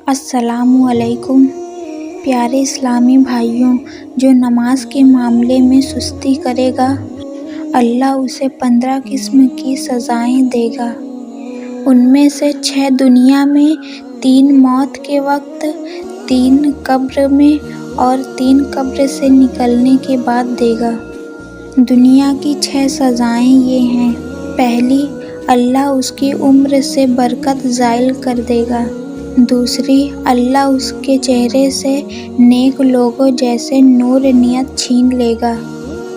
السلام علیکم پیارے اسلامی بھائیوں، جو نماز کے معاملے میں سستی کرے گا اللہ اسے 15 قسم کی سزائیں دے گا۔ ان میں سے 6 دنیا میں، 3 موت کے وقت، 3 قبر میں اور 3 قبر سے نکلنے کے بعد دے گا۔ دنیا کی 6 سزائیں یہ ہیں۔ پہلی، اللہ اس کی عمر سے برکت زائل کر دے گا۔ دوسری، اللہ اس کے چہرے سے نیک لوگوں جیسے نورانیت چھین لے گا۔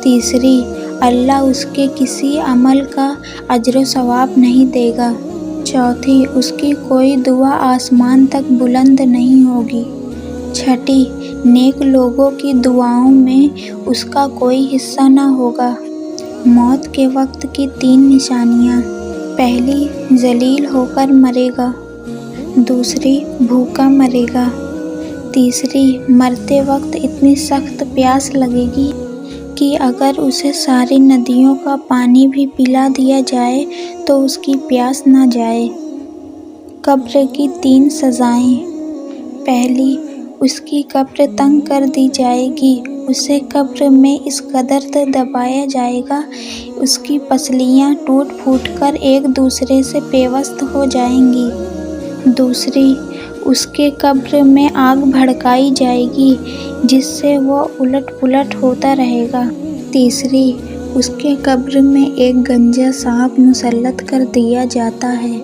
تیسری، اللہ اس کے کسی عمل کا اجر و ثواب نہیں دے گا۔ چوتھی، اس کی کوئی دعا آسمان تک بلند نہیں ہوگی۔ چھٹی، نیک لوگوں کی دعاؤں میں اس کا کوئی حصہ نہ ہوگا۔ موت کے وقت کی 3 نشانیاں۔ پہلی، ذلیل ہو کر مرے گا۔ دوسری، بھوکا مرے گا۔ تیسری، مرتے وقت اتنی سخت پیاس لگے گی کہ اگر اسے ساری ندیوں کا پانی بھی پلا دیا جائے تو اس کی پیاس نہ جائے۔ قبر کی 3 سزائیں۔ پہلی، اس کی قبر تنگ کر دی جائے گی، اسے قبر میں اس قدر دبایا جائے گا اس کی پسلیاں ٹوٹ پھوٹ کر ایک دوسرے سے پیوست ہو جائیں گی۔ دوسری، اس کے قبر میں آگ بھڑکائی جائے گی جس سے وہ الٹ پلٹ ہوتا رہے گا۔ تیسری، اس کے قبر میں ایک گنجا سانپ مسلط کر دیا جاتا ہے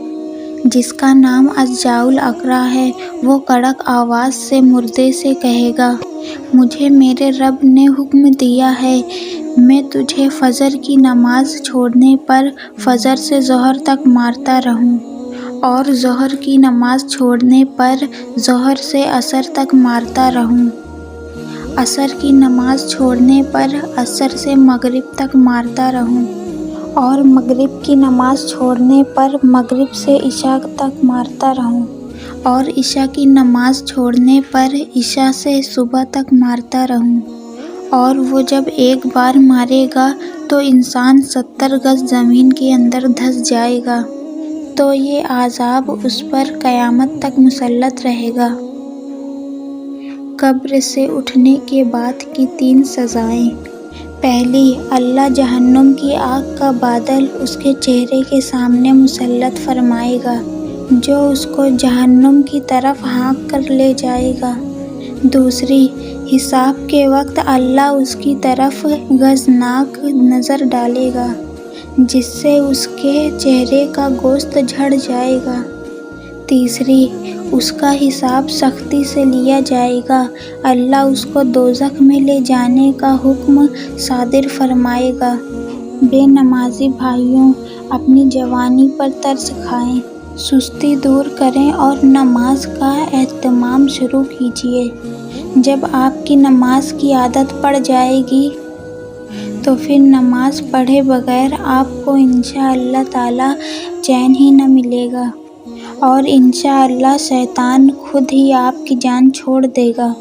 جس کا نام اصجع الاقرع ہے۔ وہ کڑک آواز سے مردے سے کہے گا، مجھے میرے رب نے حکم دیا ہے میں تجھے فجر کی نماز چھوڑنے پر فجر سے ظہر تک مارتا رہوں، اور ظہر کی نماز چھوڑنے پر ظہر سے عصر تک مارتا رہوں، عصر کی نماز چھوڑنے پر عصر سے مغرب تک مارتا رہوں، اور مغرب کی نماز چھوڑنے پر مغرب سے عشاء تک مارتا رہوں، اور عشاء کی نماز چھوڑنے پر عشاء سے صبح تک مارتا رہوں۔ اور وہ جب ایک بار مارے گا تو انسان 70 گز زمین کے اندر دھس جائے گا، تو یہ عذاب اس پر قیامت تک مسلط رہے گا۔ قبر سے اٹھنے کے بعد کی 3 سزائیں۔ پہلی، اللہ جہنم کی آگ کا بادل اس کے چہرے کے سامنے مسلط فرمائے گا جو اس کو جہنم کی طرف ہانک کر لے جائے گا۔ دوسری، حساب کے وقت اللہ اس کی طرف غضناک نظر ڈالے گا جس سے اس کے چہرے کا گوشت جھڑ جائے گا۔ تیسری، اس کا حساب سختی سے لیا جائے گا، اللہ اس کو دوزخ میں لے جانے کا حکم صادر فرمائے گا۔ بے نمازی بھائیوں، اپنی جوانی پر ترس کھائیں، سستی دور کریں اور نماز کا اہتمام شروع کیجیے۔ جب آپ کی نماز کی عادت پڑ جائے گی تو پھر نماز پڑھے بغیر آپ کو انشاءاللہ تعالی چین ہی نہ ملے گا، اور انشاءاللہ شیطان خود ہی آپ کی جان چھوڑ دے گا۔